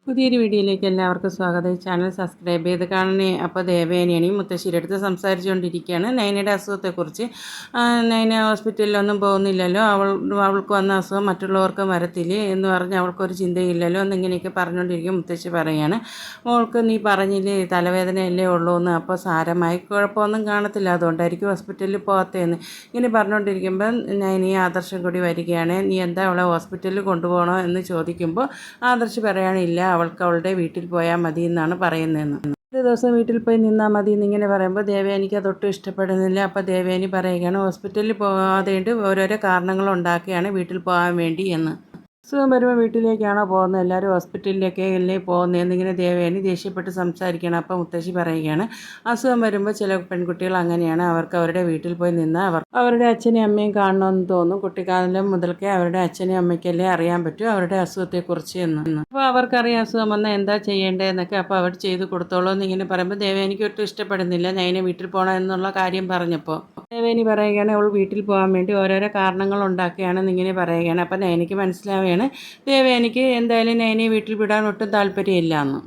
പുതിയൊരു വീഡിയോയിലേക്ക് എല്ലാവർക്കും സ്വാഗതം. ഈ ചാനൽ സബ്സ്ക്രൈബ് ചെയ്ത് കാണണേ. അപ്പോൾ ദേവേനയാണ് മുത്തശ്ശിയുടെ അടുത്ത് സംസാരിച്ചുകൊണ്ടിരിക്കുകയാണ് നയനയുടെ അസുഖത്തെക്കുറിച്ച്. നയന ഹോസ്പിറ്റലിലൊന്നും പോകുന്നില്ലല്ലോ, അവൾക്ക് വന്ന അസുഖം മറ്റുള്ളവർക്കും വരത്തില്ലേ എന്ന് പറഞ്ഞ് അവൾക്കൊരു ചിന്തയില്ലല്ലോ എന്നിങ്ങനെയൊക്കെ പറഞ്ഞുകൊണ്ടിരിക്കും. മുത്തശ്ശി പറയാണ്, മോൾക്ക് നീ പറഞ്ഞില്ലേ തലവേദനയല്ലേ ഉള്ളൂ എന്ന്, അപ്പോൾ സാരമായി കുഴപ്പമൊന്നും കാണത്തില്ല, അതുകൊണ്ടായിരിക്കും ഹോസ്പിറ്റലിൽ പോകാത്തതെന്ന് ഇങ്ങനെ പറഞ്ഞുകൊണ്ടിരിക്കുമ്പോൾ നയനി ആദർശം കൂടി വരികയാണ്. നീ എന്താ അവളെ ഹോസ്പിറ്റലിൽ കൊണ്ടുപോകണോ എന്ന് ചോദിക്കുമ്പോൾ ആദർശ് പറയാനില്ല, അവൾക്ക് അവളുടെ വീട്ടിൽ പോയാൽ മതി എന്നാണ് പറയുന്നതെന്ന്. ഒരു ദിവസം വീട്ടിൽ പോയി നിന്നാൽ മതി എന്നിങ്ങനെ പറയുമ്പോൾ ദേവയാനിക്ക് അതൊട്ടും ഇഷ്ടപ്പെടുന്നില്ല. അപ്പോൾ ദേവയാനി പറയുകയാണ് ഹോസ്പിറ്റലിൽ പോകാതെയിട്ട് ഓരോരോ കാരണങ്ങൾ ഉണ്ടാക്കുകയാണ് വീട്ടിൽ പോകാൻ വേണ്ടി എന്ന്. അസുഖം വരുമ്പോൾ വീട്ടിലേക്കാണോ പോകുന്നത്, എല്ലാവരും ഹോസ്പിറ്റലിലേക്ക് അല്ലേ പോകുന്നത് എന്നിങ്ങനെ ദേവയാനി ദേഷ്യപ്പെട്ട് സംസാരിക്കുകയാണ്. അപ്പോൾ മുത്തശ്ശി പറയുകയാണ്, അസുഖം വരുമ്പോൾ ചില പെൺകുട്ടികൾ അങ്ങനെയാണ്, അവർക്ക് അവരുടെ വീട്ടിൽ പോയി നിന്ന് അവരുടെ അച്ഛനെയും അമ്മയും കാണണമെന്ന് തോന്നും. കുട്ടിക്കാലം മുതൽക്കേ അവരുടെ അച്ഛനെയും അമ്മയ്ക്കല്ലേ അറിയാൻ പറ്റും അവരുടെ അസുഖത്തെക്കുറിച്ച് എന്ന്. അപ്പോൾ അവർക്കറിയാം അസുഖം വന്നാൽ എന്താ ചെയ്യേണ്ടതെന്നൊക്കെ. അപ്പോൾ അവർ ചെയ്ത് കൊടുത്തോളൂ എന്നിങ്ങനെ പറയുമ്പോൾ ദേവയാനിക്ക് ഒട്ടും ഇഷ്ടപ്പെടുന്നില്ല നയനെ വീട്ടിൽ പോകണം എന്നുള്ള കാര്യം പറഞ്ഞപ്പോൾ. ദേവേനി പറയുകയാണ് അവൾ വീട്ടിൽ പോകാൻ വേണ്ടി ഓരോരോ കാരണങ്ങൾ ഉണ്ടാക്കുകയാണെന്ന് ഇങ്ങനെ പറയുകയാണ്. അപ്പം നയനയ്ക്ക് മനസ്സിലാവുകയാണ് ദേവേനിക്ക് എന്തായാലും നയനെ വീട്ടിൽ വിടാൻ ഒട്ടും താല്പര്യമില്ല എന്ന്.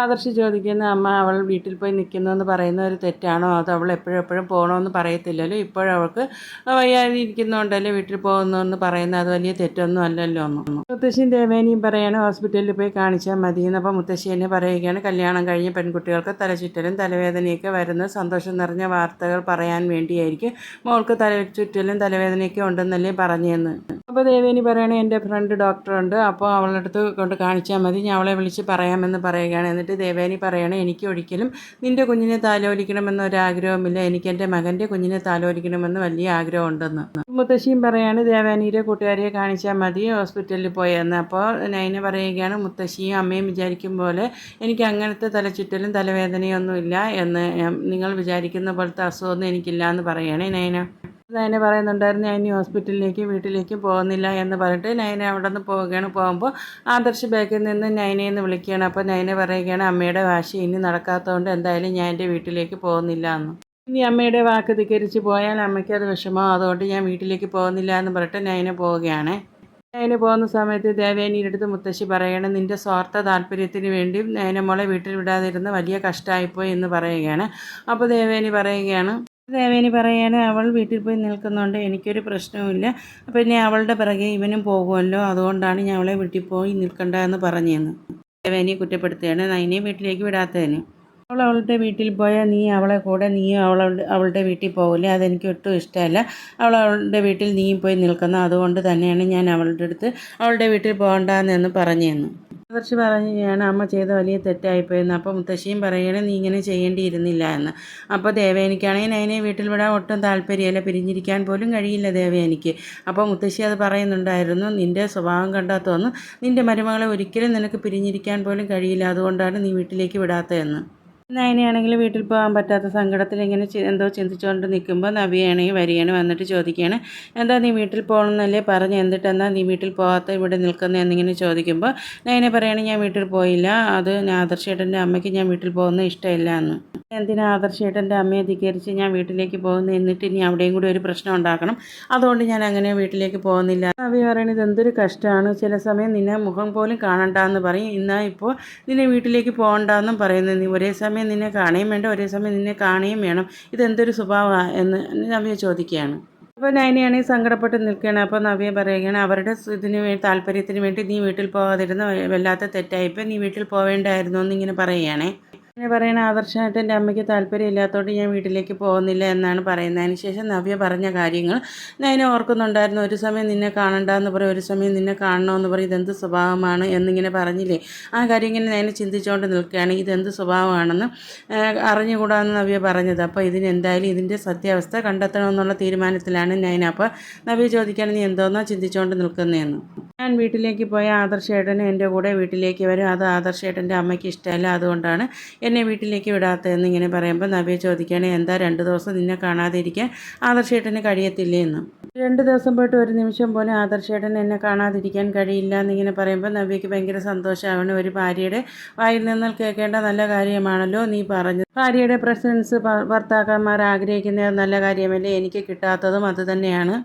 ആദർശ് ചോദിക്കുന്ന, അമ്മ അവൾ വീട്ടിൽ പോയി നിൽക്കുന്നതെന്ന് പറയുന്ന ഒരു തെറ്റാണോ, അത് അവൾ എപ്പോഴും പോകണമെന്ന് പറയത്തില്ലല്ലോ, ഇപ്പോഴവൾക്ക് വയ്യാതെ ഇരിക്കുന്നതുകൊണ്ടല്ലേ വീട്ടിൽ പോകുന്നതെന്ന് പറയുന്നത്, അത് വലിയ തെറ്റൊന്നും അല്ലല്ലോ എന്ന്. മുത്തശ്ശിയും ദേവേനിയും പറയാണ് ഹോസ്പിറ്റലിൽ പോയി കാണിച്ചാൽ മതിയെന്ന്. അപ്പോൾ മുത്തശ്ശി എന്നെ പറയുകയാണ് കല്യാണം കഴിഞ്ഞ് പെൺകുട്ടികൾക്ക് തലചുറ്റലും തലവേദനയൊക്കെ വരുന്ന സന്തോഷം നിറഞ്ഞ വാർത്തകൾ പറയാൻ വേണ്ടിയായിരിക്കും മോൾക്ക് തലചുറ്റലും തലവേദനയൊക്കെ ഉണ്ടെന്നല്ലേ പറഞ്ഞതെന്ന്. അപ്പോൾ ദേവേനി പറയണേ എൻ്റെ ഫ്രണ്ട് ഡോക്ടറുണ്ട്, അപ്പോൾ അവളുടെ അടുത്ത് കൊണ്ട് കാണിച്ചാൽ മതി, ഞാൻ അവളെ വിളിച്ച് പറയാമെന്ന് പറയുകയാണ്. എന്നിട്ട് ദേവേനി പറയണേ എനിക്ക് ഒരിക്കലും നിൻ്റെ കുഞ്ഞിനെ താലോലിക്കണമെന്നൊരാഗ്രഹമില്ല, എനിക്ക് എൻ്റെ മകൻ്റെ കുഞ്ഞിനെ താലോലിക്കണമെന്ന് വലിയ ആഗ്രഹമുണ്ടെന്ന്. മുത്തശ്ശിയും പറയാണ് ദേവാനിയുടെ കൂട്ടുകാരിയെ കാണിച്ചാൽ മതി ഹോസ്പിറ്റലിൽ പോയെന്ന്. അപ്പോൾ നയന പറയുകയാണ് മുത്തശ്ശിയും അമ്മയും വിചാരിക്കും പോലെ എനിക്ക് അങ്ങനത്തെ തലചുറ്റലും തലവേദനയൊന്നുമില്ല എന്ന്, നിങ്ങൾ വിചാരിക്കുന്ന പോലത്തെ അസുഖമൊന്നും എനിക്കില്ല എന്ന് പറയണേ നയന. നയന പറയുന്നുണ്ടായിരുന്നു ഞാൻ ഇനി ഹോസ്പിറ്റലിലേക്കും വീട്ടിലേക്കും പോകുന്നില്ല എന്ന് പറഞ്ഞിട്ട് നയന അവിടെ നിന്ന് പോവുകയാണ്. പോകുമ്പോൾ ആദർശ് ബാക്കിൽ നിന്ന് നയനയെന്ന് വിളിക്കുകയാണ്. അപ്പോൾ നയന പറയുകയാണ് അമ്മയുടെ വാശി ഇനി നടക്കാത്തതുകൊണ്ട് എന്തായാലും ഞാൻ എൻ്റെ വീട്ടിലേക്ക് പോകുന്നില്ല എന്ന്. ഇനി അമ്മയുടെ വാക്ക് ധിക്കരിച്ച് പോയാൽ അമ്മയ്ക്ക് അത് വിഷമോ, അതുകൊണ്ട് ഞാൻ വീട്ടിലേക്ക് പോകുന്നില്ല എന്ന് പറഞ്ഞിട്ട് നയന പോവുകയാണ്. നയന പോകുന്ന സമയത്ത് ദേവേനിയുടെ അടുത്ത് മുത്തശ്ശി പറയണം നിൻ്റെ സ്വാർത്ഥ താല്പര്യത്തിന് വേണ്ടി നയന മോളെ വീട്ടിൽ വിടാതിരുന്ന് വലിയ കഷ്ടമായിപ്പോയി എന്ന് പറയുകയാണ്. അപ്പോൾ ദേവേനി പറയാണ് അവൾ വീട്ടിൽ പോയി നിൽക്കുന്നുണ്ട്, എനിക്കൊരു പ്രശ്നവുമില്ല, പിന്നെ അവളുടെ പിറകെ ഇവനും പോകുമല്ലോ, അതുകൊണ്ടാണ് ഞാൻ അവളെ വീട്ടിൽ പോയി നിൽക്കണ്ട എന്ന് പറഞ്ഞതെന്ന്. ദേവേനി കുറ്റപ്പെടുത്തുകയാണ് നയനെ വീട്ടിലേക്ക് വിടാത്തതിന്. അവളുടെ വീട്ടിൽ പോയാൽ നീ അവളുടെ വീട്ടിൽ പോകില്ലേ, അതെനിക്ക് ഒട്ടും ഇഷ്ടമല്ല, അവളുടെ വീട്ടിൽ നീയും പോയി നിൽക്കുന്നു, അതുകൊണ്ട് തന്നെയാണ് ഞാൻ അവളുടെ അടുത്ത് അവളുടെ വീട്ടിൽ പോകണ്ടെന്ന് പറഞ്ഞതെന്ന്. ആദർശ് പറയുകയാണ് അമ്മ ചെയ്ത വലിയ തെറ്റായിപ്പോയെന്ന്. അപ്പോൾ മുത്തശ്ശിയും പറയുകയാണ് നീ ഇങ്ങനെ ചെയ്യേണ്ടിയിരുന്നില്ല എന്ന്. അപ്പോൾ ദേവയാനിക്കാണെങ്കിൽ നയനെ വീട്ടിൽ വിടാൻ ഒട്ടും താല്പര്യമല്ല, പിരിഞ്ഞിരിക്കാൻ പോലും കഴിയില്ല ദേവയാനിക്ക്. അപ്പോൾ മുത്തശ്ശി അത് പറയുന്നുണ്ടായിരുന്നു, നിൻ്റെ സ്വഭാവം കണ്ടാൽ തോന്നും നിൻ്റെ മരുമകളെ ഒരിക്കലും നിനക്ക് പിരിഞ്ഞിരിക്കാൻ പോലും കഴിയില്ല, അതുകൊണ്ടാണ് നീ വീട്ടിലേക്ക് വിടാത്തതെന്ന്. നയനയാണെങ്കിൽ വീട്ടിൽ പോകാൻ പറ്റാത്ത സങ്കടത്തിൽ ഇങ്ങനെ എന്തോ ചിന്തിച്ചുകൊണ്ട് നിൽക്കുമ്പോൾ നവ്യയാണെങ്കിൽ വരികയാണ്. വന്നിട്ട് ചോദിക്കുകയാണ് എന്താ നീ വീട്ടിൽ പോകണമെന്നല്ലേ പറഞ്ഞ്, എന്നിട്ടെന്താ നീ വീട്ടിൽ പോകാത്ത ഇവിടെ നിൽക്കുന്നത് എന്നിങ്ങനെ ചോദിക്കുമ്പോൾ നയനെ പറയുകയാണെങ്കിൽ ഞാൻ വീട്ടിൽ പോയില്ല, അത് ആദർശേട്ടൻ്റെ അമ്മയ്ക്ക് ഞാൻ വീട്ടിൽ പോകുന്നത് ഇഷ്ടമില്ല എന്ന്. എന്തിനാ ആദർശേട്ടൻ്റെ അമ്മയെ ധിക്കരിച്ച് ഞാൻ വീട്ടിലേക്ക് പോകുന്നത്, എന്നിട്ട് ഇനി അവിടെയും കൂടി ഒരു പ്രശ്നം ഉണ്ടാക്കണം, അതുകൊണ്ട് ഞാൻ അങ്ങനെ വീട്ടിലേക്ക് പോകുന്നില്ല. നവ്യ പറയണത് എന്തൊരു കഷ്ടമാണ്, ചില സമയം നിന്നെ മുഖം പോലും കാണണ്ടെന്ന് പറയും, എന്നാൽ ഇപ്പോൾ നിന്നെ വീട്ടിലേക്ക് പോകണ്ടെന്നും പറയുന്നത്, നീ ഒരേ സമയം നിന്നെ കാണുകയും വേണ്ട ഒരേ സമയം നിന്നെ കാണുകയും വേണം, ഇതെന്തൊരു സ്വഭാവമാണ് എന്ന് നവ്യ ചോദിക്കുകയാണ്. അപ്പോൾ നയനയാണെങ്കിൽ സങ്കടപ്പെട്ട് നിൽക്കുകയാണ്. അപ്പോൾ നവ്യ പറയുകയാണ് അവരുടെ താല്പര്യത്തിന് വേണ്ടി നീ വീട്ടിൽ പോകാതിരുന്ന വല്ലാത്ത തെറ്റായിപ്പോൾ, നീ വീട്ടിൽ പോവേണ്ടായിരുന്നു എന്നിങ്ങനെ പറയുകയാണേ. അങ്ങനെ പറയണ ആദർശേട്ടൻ്റെ അമ്മയ്ക്ക് താല്പര്യമില്ലാത്തതുകൊണ്ട് ഞാൻ വീട്ടിലേക്ക് പോകുന്നില്ല എന്നാണ് പറയുന്നത്. അതിനുശേഷം നവ്യ പറഞ്ഞ കാര്യങ്ങൾ നയന ഓർക്കുന്നുണ്ടായിരുന്നു. ഒരു സമയം നിന്നെ കാണണ്ടെന്ന് പറയും, ഒരു സമയം നിന്നെ കാണണമെന്ന് പറയും, ഇതെന്ത് സ്വഭാവമാണ് എന്നിങ്ങനെ പറഞ്ഞില്ലേ, ആ കാര്യം ഇങ്ങനെ നയന ചിന്തിച്ചുകൊണ്ട് നിൽക്കുകയാണ്. ഇതെന്ത് സ്വഭാവമാണെന്ന് അറിഞ്ഞുകൂടാന്ന് നവ്യ പറഞ്ഞത്. അപ്പോൾ ഇതിനെന്തായാലും ഇതിൻ്റെ സത്യാവസ്ഥ കണ്ടെത്തണമെന്നുള്ള തീരുമാനത്തിലാണ് നയന. അപ്പോൾ നവ്യ ചോദിക്കുകയാണ് നീ എന്തോന്നാ ചിന്തിച്ചുകൊണ്ട് നിൽക്കുന്നതെന്ന്. ഞാൻ വീട്ടിലേക്ക് പോയ ആദർശേട്ടന് എൻ്റെ കൂടെ വീട്ടിലേക്ക് വരും, അത് ആദർശേട്ടൻ്റെ അമ്മയ്ക്ക് ഇഷ്ടമല്ല, അതുകൊണ്ടാണ് എന്നെ വീട്ടിലേക്ക് വിടാത്തതെന്ന് ഇങ്ങനെ പറയുമ്പോൾ നവ്യ ചോദിക്കുകയാണ് എന്താ 2 ദിവസം നിന്നെ കാണാതെ ഇരിക്കാൻ ആദർശേട്ടന് കഴിയത്തില്ലേ എന്ന്. 2 ദിവസം പോയിട്ട് ഒരു നിമിഷം പോലും ആദർശേട്ടൻ എന്നെ കാണാതിരിക്കാൻ കഴിയില്ല എന്നിങ്ങനെ പറയുമ്പോൾ നവ്യയ്ക്ക് ഭയങ്കര സന്തോഷമാണ്. ഒരു ഭാര്യയുടെ വായിൽ നിന്നാൽ കേൾക്കേണ്ട നല്ല കാര്യമാണല്ലോ നീ പറഞ്ഞത്, ഭാര്യയുടെ പ്രസൻസ് ഭർത്താക്കന്മാർ ആഗ്രഹിക്കുന്നത് നല്ല കാര്യമല്ലേ, എനിക്ക് കിട്ടാത്തതും അതുതന്നെയാണ്.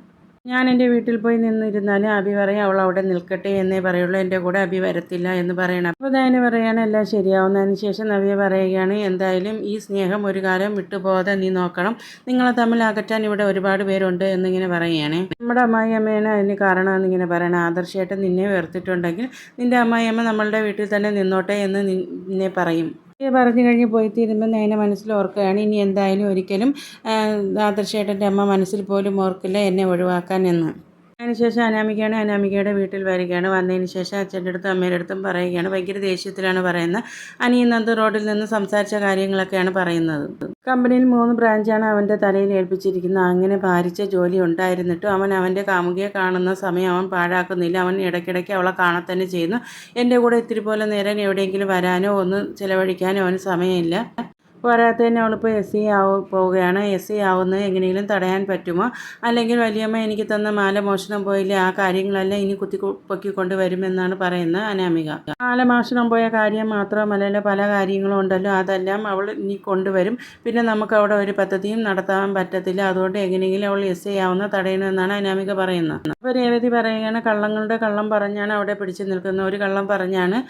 ഞാൻ എൻ്റെ വീട്ടിൽ പോയി നിന്നിരുന്നാലും അഭി പറയും അവൾ അവിടെ നിൽക്കട്ടെ എന്നേ പറയുള്ളൂ, എൻ്റെ കൂടെ അഭി വരത്തില്ല എന്ന് പറയണം. അപ്പോൾ നയന പറയാണ് എല്ലാം ശരിയാവുന്നതിന് ശേഷം നവ്യ പറയുകയാണ് എന്തായാലും ഈ സ്നേഹം ഒരു കാലം വിട്ടുപോകാതെ നീ നോക്കണം, നിങ്ങളെ തമ്മിൽ അകറ്റാൻ ഇവിടെ ഒരുപാട് പേരുണ്ട് എന്നിങ്ങനെ പറയുകയാണ്. നമ്മുടെ അമ്മായിയമ്മയാണ് അതിന് കാരണം എന്നിങ്ങനെ പറയണം. ആദർശമായിട്ട് നിന്നെ വേർത്തിട്ടുണ്ടെങ്കിൽ നിൻ്റെ അമ്മായിയമ്മ നമ്മളുടെ വീട്ടിൽ തന്നെ നിന്നോട്ടെ എന്ന് നിന്നെ പറയും. പറഞ്ഞു കഴിഞ്ഞ് പോയി തീരുമ്പോൾ നയന മനസ്സിൽ ഓർക്കുകയാണ് ഇനി എന്തായാലും ഒരിക്കലും ആദർശേട്ടൻ്റെ അമ്മ മനസ്സിൽ പോലും ഓർക്കില്ല എന്നെ ഒഴിവാക്കാൻ എന്ന്. അതിനുശേഷം അനാമികയുടെ വീട്ടിൽ വരികയാണ്. വന്നതിന് ശേഷം അച്ഛൻ്റെ അടുത്തും അമ്മയുടെ അടുത്തും പറയുകയാണ്. ഭയങ്കര ദേഷ്യത്തിലാണ് പറയുന്നത്. അനിയനന്ത് റോഡിൽ നിന്ന് സംസാരിച്ച കാര്യങ്ങളൊക്കെയാണ് പറയുന്നത്. കമ്പനിയിൽ 3 ബ്രാഞ്ചാണ് അവൻ്റെ തലയിൽ ഏൽപ്പിച്ചിരിക്കുന്നത്. അങ്ങനെ ഭാരിച്ച ജോലി ഉണ്ടായിരുന്നിട്ടും അവൻ അവൻ്റെ കാമുകിയെ കാണുന്ന സമയം അവൻ പാഴാക്കുന്നില്ല. അവൻ ഇടയ്ക്കിടയ്ക്ക് അവളെ കാണത്തന്നെ ചെയ്യുന്നു. എൻ്റെ കൂടെ ഇത്തിരി പോലെ നേരം എവിടെയെങ്കിലും വരാനോ ഒന്ന് ചിലവഴിക്കാനോ അവന് സമയമില്ല. പോരാത്തതിന് അവളിപ്പോൾ SI പോവുകയാണ്. SI ആവുന്നത് എങ്ങനെയെങ്കിലും തടയാൻ പറ്റുമോ, അല്ലെങ്കിൽ വലിയമ്മ എനിക്ക് തന്ന മാല മോഷണം പോയില്ലേ, ആ കാര്യങ്ങളെല്ലാം ഇനി പൊക്കിക്കൊണ്ട് വരുമെന്നാണ് പറയുന്നത് അനാമിക. മാല മോഷണം പോയ കാര്യം മാത്രമല്ലല്ലോ, പല കാര്യങ്ങളും ഉണ്ടല്ലോ, അതെല്ലാം അവൾ ഇനി കൊണ്ടുവരും. പിന്നെ നമുക്ക് അവിടെ ഒരു പദ്ധതിയും നടത്താൻ പറ്റത്തില്ല. അതുകൊണ്ട് എങ്ങനെയെങ്കിലും അവൾ SI ആവുന്ന തടയണമെന്നാണ് അനാമിക പറയുന്നത്. അപ്പോൾ രേവതി പറയുകയാണ് കള്ളങ്ങളുടെ കള്ളം പറഞ്ഞാണ് അവിടെ പിടിച്ചു നിൽക്കുന്നത്. ഒരു കള്ളം പറഞ്ഞാണ്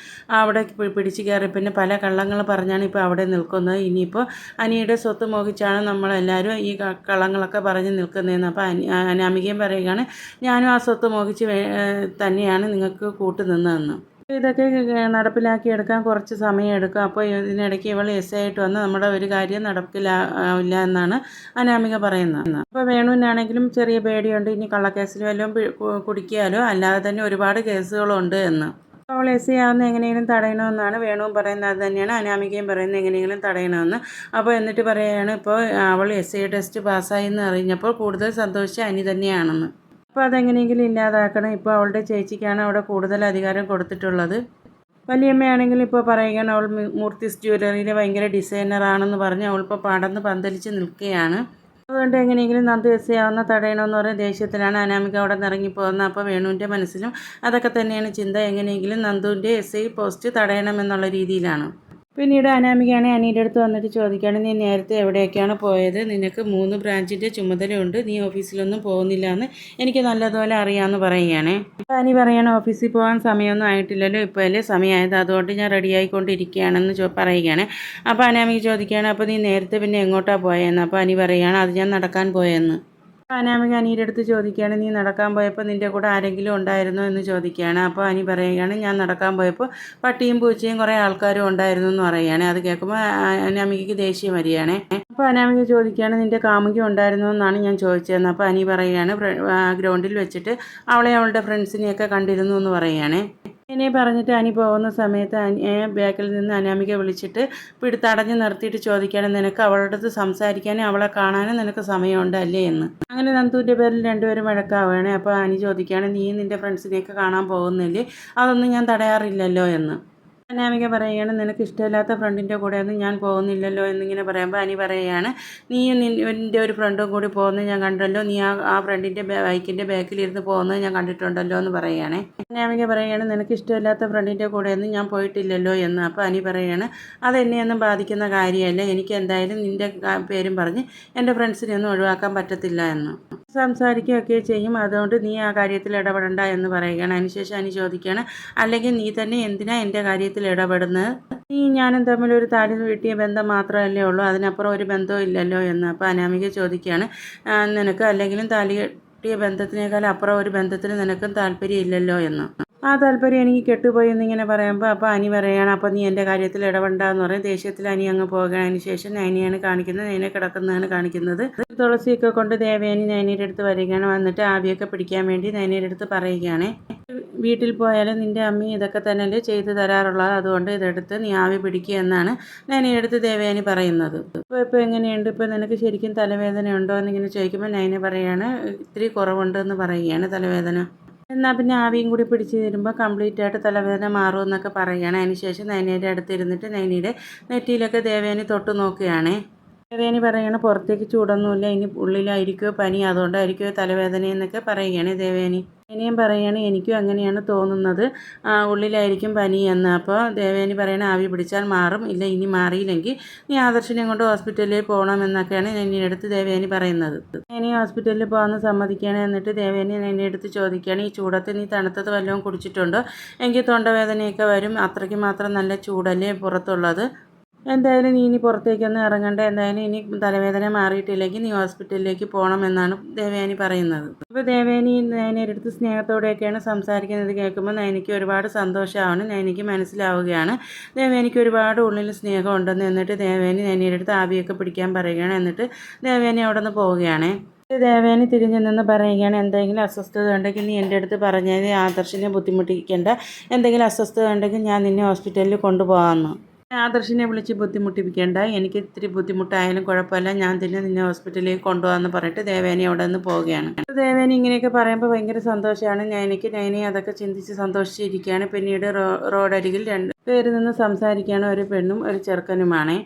അവിടെ പിടിച്ചു കയറി, പിന്നെ പല കള്ളങ്ങൾ പറഞ്ഞാണ് ഇപ്പോൾ അവിടെ നിൽക്കുന്നത്. ഇനിയിപ്പോൾ അനിയുടെ സ്വത്ത് മോഹിച്ചാണ് നമ്മളെല്ലാവരും ഈ കള്ളങ്ങളൊക്കെ പറഞ്ഞ് നിൽക്കുന്നതെന്ന്. അപ്പോൾ അനാമികയും പറയുകയാണ് ഞാനും ആ സ്വത്ത് മോഹിച്ച് തന്നെയാണ് നിങ്ങൾക്ക് കൂട്ടുനിന്നതെന്ന്. ഇതൊക്കെ നടപ്പിലാക്കിയെടുക്കാൻ കുറച്ച് സമയം എടുക്കും. അപ്പോൾ ഇതിനിടയ്ക്ക് ഇവൾ SI ആയിട്ട് വന്ന് നമ്മുടെ ഒരു കാര്യം നടപ്പിലാവില്ല എന്നാണ് അനാമിക പറയുന്നത്. അപ്പോൾ വേണുവിനാണെങ്കിലും ചെറിയ പേടിയുണ്ട്, ഇനി കള്ളക്കേസിൽ വല്ലതും കുടിക്കാലോ, അല്ലാതെ തന്നെ ഒരുപാട് കേസുകളുണ്ട് എന്ന്. അവൾ SI ആവുന്ന എങ്ങനെയെങ്കിലും തടയണമെന്നാണ് വേണുവും പറയുന്നത്. അത് തന്നെയാണ് അനാമികയും പറയുന്നത്, എങ്ങനെയെങ്കിലും തടയണമെന്ന്. അപ്പോൾ എന്നിട്ട് പറയുകയാണ് ഇപ്പോൾ അവൾ SI ടെസ്റ്റ് പാസ്സായി എന്ന് അറിഞ്ഞപ്പോൾ കൂടുതൽ സന്തോഷിച്ച അനി തന്നെയാണെന്ന്. അപ്പോൾ അതെങ്ങനെയെങ്കിലും ഇല്ലാതാക്കണം. ഇപ്പോൾ അവളുടെ ചേച്ചിക്കാണ് അവിടെ കൂടുതൽ അധികാരം കൊടുത്തിട്ടുള്ളത്. വലിയമ്മയാണെങ്കിൽ ഇപ്പോൾ പറയുകയാണ് അവൾ മൂർത്തിസ് ജ്വല്ലറിയിലെ ഭയങ്കര ഡിസൈനറാണെന്ന് പറഞ്ഞ് അവളിപ്പോൾ പടന്ന് പന്തലിച്ച് നിൽക്കുകയാണ്. അതുകൊണ്ട് എങ്ങനെയെങ്കിലും നന്ദു SI ആവുന്ന തടയണമെന്ന് പറയുന്ന ദേഷ്യത്തിലാണ് അനാമിക അവിടെ നിന്ന് ഇറങ്ങിപ്പോകുന്നത്. അപ്പോൾ വേണുവിൻ്റെ മനസ്സിലും അതൊക്കെ തന്നെയാണ് ചിന്ത, എങ്ങനെയെങ്കിലും നന്ദുവിൻ്റെ SI പോസ്റ്റ് തടയണമെന്നുള്ള രീതിയിലാണ്. പിന്നീട് അനാമികയാണ് അനിയുടെ അടുത്ത് വന്നിട്ട് ചോദിക്കുകയാണ് നീ നേരത്തെ എവിടെയൊക്കെയാണ് പോയത്, നിനക്ക് 3 ബ്രാഞ്ചിൻ്റെ ചുമതലയുണ്ട്, നീ ഓഫീസിലൊന്നും പോകുന്നില്ല എന്ന് എനിക്ക് നല്ലതുപോലെ അറിയാമെന്ന് പറയുകയാണ്. അപ്പോൾ അനി പറയണം ഓഫീസിൽ പോകാൻ സമയമൊന്നും ആയിട്ടില്ലല്ലോ, ഇപ്പോൾ അല്ലേ സമയമായത്, അതുകൊണ്ട് ഞാൻ റെഡിയായിക്കൊണ്ടിരിക്കുകയാണെന്ന് പറയുകയാണ്. അപ്പോൾ അനാമിക ചോദിക്കുകയാണ് അപ്പോൾ നീ നേരത്തെ പിന്നെ എങ്ങോട്ടാണ് പോയെന്ന്. അപ്പോൾ അനി പറയുകയാണ് അത് ഞാൻ നടക്കാൻ പോയെന്ന്. അനാമിക അനിയുടെ അടുത്ത് ചോദിക്കുകയാണ് നീ നടക്കാൻ പോയപ്പോൾ നിൻ്റെ കൂടെ ആരെങ്കിലും ഉണ്ടായിരുന്നോ എന്ന് ചോദിക്കുകയാണ്. അപ്പോൾ അനി പറയുകയാണ് ഞാൻ നടക്കാൻ പോയപ്പോൾ പട്ടിയും പൂച്ചയും കുറേ ആൾക്കാരും ഉണ്ടായിരുന്നു എന്ന് പറയുകയാണ്. അത് കേൾക്കുമ്പോൾ അനാമികയ്ക്ക് ദേഷ്യം വരികയാണ്. അപ്പോൾ അനാമിക ചോദിക്കുകയാണ് നിൻ്റെ കാമുകി ഉണ്ടായിരുന്നോ എന്നാണ് ഞാൻ ചോദിച്ചതെന്ന്. അപ്പോൾ അനി പറയുകയാണ് ഗ്രൗണ്ടിൽ വെച്ചിട്ട് അവളെ അവളുടെ ഫ്രണ്ട്സിനെയൊക്കെ കണ്ടിരുന്നു എന്ന് പറയുകയാണ്. ഇങ്ങനെ പറഞ്ഞിട്ട് അനി പോകുന്ന സമയത്ത് ബാക്കിൽ നിന്ന് അനാമിക വിളിച്ചിട്ട് തടഞ്ഞു നിർത്തിയിട്ട് ചോദിക്കുകയാണ് നിനക്ക് അവളുടെ അടുത്ത് സംസാരിക്കാനും അവളെ കാണാനും നിനക്ക് സമയമുണ്ടല്ലേ എന്ന്. അങ്ങനെ നന്ദുവിൻ്റെ പേരിൽ രണ്ടുപേരും വഴക്കാവുകയാണ്. അപ്പോൾ അനി ചോദിക്കുകയാണ് നീ നിൻ്റെ ഫ്രണ്ട്സിനെയൊക്കെ കാണാൻ പോകുന്നില്ലേ, അതൊന്നും ഞാൻ തടയാറില്ലല്ലോ എന്ന്. അനാമിക പറയുകയാണ് നിനക്ക് ഇഷ്ടമില്ലാത്ത ഫ്രണ്ടിൻ്റെ കൂടെയൊന്നും ഞാൻ പോകുന്നില്ലല്ലോ എന്നിങ്ങനെ പറയുമ്പോൾ അനി പറയുകയാണ് നീ നിൻ്റെ ഒരു ഫ്രണ്ടും കൂടി പോകുന്നത് ഞാൻ കണ്ടല്ലോ, നീ ആ ഫ്രണ്ടിൻ്റെ ബൈക്കിൻ്റെ ബാക്കിലിരുന്ന് പോകുന്നത് ഞാൻ കണ്ടിട്ടുണ്ടല്ലോ എന്ന് പറയുകയാണ്. അനാമിക പറയുകയാണ് നിനക്ക് ഇഷ്ടമില്ലാത്ത ഫ്രണ്ടിൻ്റെ കൂടെയൊന്നും ഞാൻ പോയിട്ടില്ലല്ലോ എന്ന്. അപ്പോൾ അനി പറയുകയാണ് അതെന്നെയൊന്നും ബാധിക്കുന്ന കാര്യമല്ല, എനിക്ക് എന്തായാലും നിൻ്റെ പേരും പറഞ്ഞ് എൻ്റെ ഫ്രണ്ട്സിനെ ഒന്നും ഒഴിവാക്കാൻ പറ്റത്തില്ല എന്ന്. സംസാരിക്കുകയൊക്കെ ചെയ്യും, അതുകൊണ്ട് നീ ആ കാര്യത്തിൽ ഇടപെടണ്ട എന്ന് പറയുകയാണ്. അതിനുശേഷം അനി ചോദിക്കുകയാണ് അല്ലെങ്കിൽ നീ തന്നെ എന്തിനാ എൻ്റെ കാര്യത്തിൽ ഇടപെടുന്നത്, നീ ഞാനും തമ്മിൽ ഒരു താലി വീട്ടിയ ബന്ധം മാത്രമല്ലേ ഉള്ളൂ, അതിനപ്പുറം ഒരു ബന്ധവും ഇല്ലല്ലോ എന്ന്. അപ്പോൾ അനാമിക ചോദിക്കുകയാണ് നിനക്ക് അല്ലെങ്കിലും താലി കെട്ടിയ ബന്ധത്തിനേക്കാൾ അപ്പുറം ഒരു ബന്ധത്തിന് നിനക്കും താല്പര്യം ഇല്ലല്ലോ എന്ന്. ആ താല്പര്യം എനിക്ക് കെട്ടുപോയി എന്നിങ്ങനെ പറയുമ്പോൾ അപ്പോൾ അനി പറയുകയാണ് അപ്പോൾ നീ എൻ്റെ കാര്യത്തിൽ ഇടപെടണ്ടെന്ന് പറയും. ദേഷ്യത്തിൽ അനി അങ്ങ് പോകുകയാണ്. അതിന് ശേഷം നൈനിയാണ് കാണിക്കുന്നത്, നൈനെ കിടക്കുന്നതാണ് കാണിക്കുന്നത്. തുളസിയൊക്കെ കൊണ്ട് ദേവയാനി നൈനയുടെ അടുത്ത് വരികയാണ്. വന്നിട്ട് ആവിയൊക്കെ പിടിക്കാൻ വേണ്ടി നൈനയുടെ അടുത്ത് പറയുകയാണ് വീട്ടിൽ പോയാലും നിൻ്റെ അമ്മ ഇതൊക്കെ തന്നെയല്ലേ ചെയ്തു തരാറുള്ളത്, അതുകൊണ്ട് ഇതെടുത്ത് നീ ആവി പിടിക്കുക എന്നാണ് നൈനയുടെ അടുത്ത് ദേവയാനി പറയുന്നത്. ഇപ്പോൾ എങ്ങനെയുണ്ട്, ഇപ്പോൾ നിനക്ക് ശരിക്കും തലവേദന ഉണ്ടോ എന്നിങ്ങനെ ചോദിക്കുമ്പോൾ നൈന പറയുകയാണ് ഇത്തിരി കുറവുണ്ടെന്ന് പറയുകയാണ് തലവേദന. എന്നാൽ പിന്നെ ആവിയും കൂടി പിടിച്ച് തരുമ്പോൾ കംപ്ലീറ്റ് ആയിട്ട് തലവേദന മാറുമെന്നൊക്കെ പറയുകയാണ്. അതിനുശേഷം നൈനയുടെ അടുത്ത് ഇരുന്നിട്ട് നൈനയുടെ നെറ്റിയിലൊക്കെ ദേവയാനി തൊട്ട് നോക്കുകയാണ്. ദേവയാനി പറയുകയാണ് പുറത്തേക്ക് ചൂടൊന്നുമില്ല, ഇനി ഉള്ളിലായിരിക്കുമോ പനി, അതുകൊണ്ടായിരിക്കുമോ തലവേദന എന്നൊക്കെ പറയുകയാണ് ദേവയാനി. ഇനിയും പറയുകയാണ് എനിക്കും അങ്ങനെയാണ് തോന്നുന്നത്, ഉള്ളിലായിരിക്കും പനി എന്ന്. അപ്പോൾ ദേവയാനി പറയണ ആവി പിടിച്ചാൽ മാറും, ഇല്ല ഇനി മാറിയില്ലെങ്കിൽ നീ ആദർശിനെ കൊണ്ട് ഹോസ്പിറ്റലിൽ പോകണമെന്നൊക്കെയാണ് നൈനയുടെ അടുത്ത് ദേവയാനി പറയുന്നത്. നൈനി ഹോസ്പിറ്റലിൽ പോകാമെന്ന് സമ്മതിക്കുകയാണ്. എന്നിട്ട് ദേവയാനി നൈനയുടെ അടുത്ത് ചോദിക്കുകയാണ്, ഈ ചൂടത്ത് നീ തണുത്തത് വല്ലതും കുടിച്ചിട്ടുണ്ടോ? എനിക്ക് തൊണ്ടവേദനയൊക്കെ വരും, അത്രയ്ക്ക് മാത്രം നല്ല ചൂടല്ലേ പുറത്തുള്ളത്. എന്തായാലും നീ ഇനി പുറത്തേക്കൊന്നും ഇറങ്ങണ്ട, എന്തായാലും ഇനി തലവേദന മാറിയിട്ടില്ലെങ്കിൽ നീ ഹോസ്പിറ്റലിലേക്ക് പോകണമെന്നാണ് ദേവയാനി പറയുന്നത്. അപ്പോൾ ദേവയാനി നയനയുടെ അടുത്ത് സ്നേഹത്തോടെയൊക്കെയാണ് സംസാരിക്കുന്നത്. കേൾക്കുമ്പോൾ നയനയ്ക്ക് ഒരുപാട് സന്തോഷമാണ്. നയനയ്ക്ക് മനസ്സിലാവുകയാണ് ദേവയാനിക്ക് ഒരുപാട് ഉള്ളിൽ സ്നേഹം ഉണ്ടെന്ന്. എന്നിട്ട് ദേവയാനി നയനയുടെ അടുത്ത് ആവിയൊക്കെ പിടിക്കാൻ പറയുകയാണ്. എന്നിട്ട് ദേവയാനി അവിടെ നിന്ന് പോവുകയാണ്. ദേവയാനി തിരിഞ്ഞു നിന്ന് പറയുകയാണ്, എന്തെങ്കിലും അസ്വസ്ഥത ഉണ്ടെങ്കിൽ നീ എൻ്റെ അടുത്ത് പറഞ്ഞാൽ ആദർശിനെ ബുദ്ധിമുട്ടിക്കേണ്ട, എന്തെങ്കിലും അസ്വസ്ഥത ഉണ്ടെങ്കിൽ ഞാൻ നിന്നെ ഹോസ്പിറ്റലിൽ കൊണ്ടുപോകാമെന്ന്. ആദർശിനെ വിളിച്ച് ബുദ്ധിമുട്ടിപ്പിക്കേണ്ട, എനിക്ക് ഇത്തിരി ബുദ്ധിമുട്ടായാലും കുഴപ്പമില്ല, ഞാൻ നിന്നെ ഹോസ്പിറ്റലിലേക്ക് കൊണ്ടുപോകാമെന്ന് പറഞ്ഞിട്ട് ദേവയാനി അവിടെ നിന്ന് പോവുകയാണ്. ദേവയാനി ഇങ്ങനെയൊക്കെ പറയുമ്പോൾ ഭയങ്കര സന്തോഷമാണ് നയനയ്ക്ക്. നയനെ അതൊക്കെ ചിന്തിച്ച് സന്തോഷിച്ചിരിക്കുകയാണ്. പിന്നീട് റോഡരികിൽ 2 പേര് നിന്ന് സംസാരിക്കുകയാണ്. ഒരു പെണ്ണും ഒരു ചെറുക്കനുമാണ്.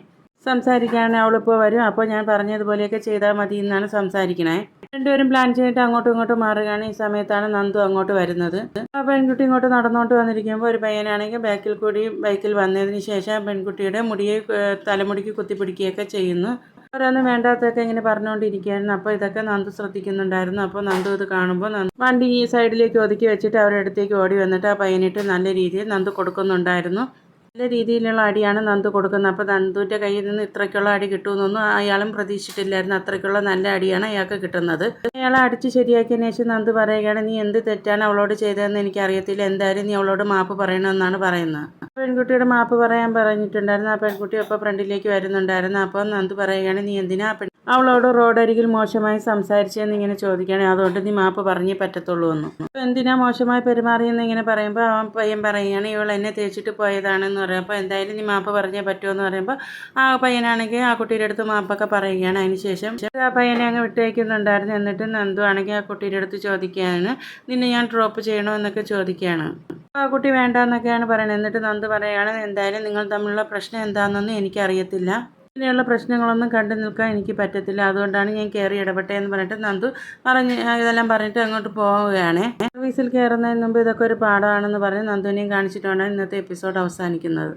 സംസാരിക്കുകയാണ്. അവളിപ്പോൾ വരും, അപ്പോൾ ഞാൻ പറഞ്ഞതുപോലെയൊക്കെ ചെയ്താൽ മതി എന്നാണ് സംസാരിക്കണേ. രണ്ടുപേരും പ്ലാൻ ചെയ്തിട്ട് അങ്ങോട്ടും ഇങ്ങോട്ടും മാറുകയാണ്. ഈ സമയത്താണ് നന്ദു അങ്ങോട്ട് വരുന്നത്. ആ പെൺകുട്ടി ഇങ്ങോട്ട് നടന്നുകൊണ്ട് വന്നിരിക്കുമ്പോൾ ഒരു പയ്യനാണെങ്കിൽ ബാക്കിൽ കൂടി ബൈക്കിൽ വന്നതിന് ശേഷം പെൺകുട്ടിയുടെ മുടിയെ തലമുടിക്ക് കുത്തിപ്പിടിക്കുകയൊക്കെ ചെയ്യുന്നു. ഓരോന്ന് വേണ്ടാത്തൊക്കെ ഇങ്ങനെ പറഞ്ഞുകൊണ്ടിരിക്കുകയായിരുന്നു. അപ്പോൾ ഇതൊക്കെ നന്ദു ശ്രദ്ധിക്കുന്നുണ്ടായിരുന്നു. അപ്പോൾ നന്ദു ഇത് കാണുമ്പോൾ വണ്ടി ഈ സൈഡിലേക്ക് ഒതുക്കി വെച്ചിട്ട് അവരുടെ അടുത്തേക്ക് ഓടി വന്നിട്ട് ആ പയ്യനിട്ട് നല്ല രീതിയിൽ നന്ദു കൊടുക്കുന്നുണ്ടായിരുന്നു. നല്ല രീതിയിലുള്ള അടിയാണ് നന്ദു കൊടുക്കുന്നത്. അപ്പോൾ നന്ദുവിൻ്റെ കയ്യിൽ നിന്ന് ഇത്രയ്ക്കുള്ള അടി കിട്ടുമെന്നൊന്നും അയാളും പ്രതീക്ഷിച്ചിട്ടില്ലായിരുന്നു. അത്രയ്ക്കുള്ള നല്ല അടിയാണ് അയാൾക്ക് കിട്ടുന്നത്. അയാളെ അടിച്ച് ശരിയാക്കിയതിന് ശേഷം നന്ദു പറയുകയാണ്, നീ എന്ത് തെറ്റാണ് അവളോട് ചെയ്തതെന്ന് എനിക്കറിയത്തില്ല, എന്തായാലും നീ അവളോട് മാപ്പ് പറയണമെന്നാണ് പറയുന്നത്. പെൺകുട്ടിയുടെ മാപ്പ് പറയാൻ പറഞ്ഞിട്ടുണ്ടായിരുന്നു. ആ പെൺകുട്ടി അപ്പോൾ ഫ്രണ്ടിലേക്ക് വരുന്നുണ്ടായിരുന്നു. അപ്പോൾ നന്ദു പറയുകയാണ്, നീ എന്തിനാ അവളോട് റോഡരികിൽ മോശമായി സംസാരിച്ചതെന്ന് ഇങ്ങനെ ചോദിക്കുകയാണ്. അതുകൊണ്ട് നീ മാപ്പ് പറഞ്ഞേ പറ്റത്തുള്ളൂ എന്ന്. അപ്പോൾ എന്തിനാ മോശമായി പെരുമാറിയെന്ന് ഇങ്ങനെ പറയുമ്പോൾ അവൻ പയ്യൻ പറയുകയാണ്, ഇവൾ എന്നെ തേച്ചിട്ട് പോയതാണെന്ന് പറയുമ്പോൾ എന്തായാലും നീ മാപ്പ് പറഞ്ഞേ പറ്റുമെന്ന് പറയുമ്പോൾ ആ പയ്യനാണെങ്കിൽ ആ കുട്ടിയുടെ അടുത്ത് മാപ്പൊക്കെ പറയുകയാണ്. അതിനുശേഷം ആ പയ്യനെ അങ്ങ് വിട്ടേക്കുന്നുണ്ടായിരുന്നു. എന്നിട്ട് നന്ദു ആണെങ്കിൽ ആ കുട്ടിയുടെ അടുത്ത് ചോദിക്കുകയാണ്, നിന്നെ ഞാൻ ഡ്രോപ്പ് ചെയ്യണോ എന്നൊക്കെ ചോദിക്കുകയാണ്. ആ കുട്ടി വേണ്ടെന്നൊക്കെയാണ് പറയുന്നത്. എന്നിട്ട് നന്ദു പറയുകയാണ്, എന്തായാലും നിങ്ങൾ തമ്മിലുള്ള പ്രശ്നം എന്താണെന്നൊന്നും എനിക്കറിയത്തില്ല, ഇങ്ങനെയുള്ള പ്രശ്നങ്ങളൊന്നും കണ്ടു നിൽക്കാൻ എനിക്ക് പറ്റത്തില്ല, അതുകൊണ്ടാണ് ഞാൻ കയറി ഇടപെട്ടേ എന്ന് പറഞ്ഞിട്ട് നന്ദു ഇതെല്ലാം പറഞ്ഞിട്ട് അങ്ങോട്ട് പോവുകയാണ്. സർവീസിൽ കയറുന്നതിന് മുമ്പ് ഇതൊക്കെ ഒരു പാഠമാണെന്ന് പറഞ്ഞ് നന്ദുവിനെയും കാണിച്ചിട്ടാണ് ഇന്നത്തെ എപ്പിസോഡ് അവസാനിക്കുന്നത്.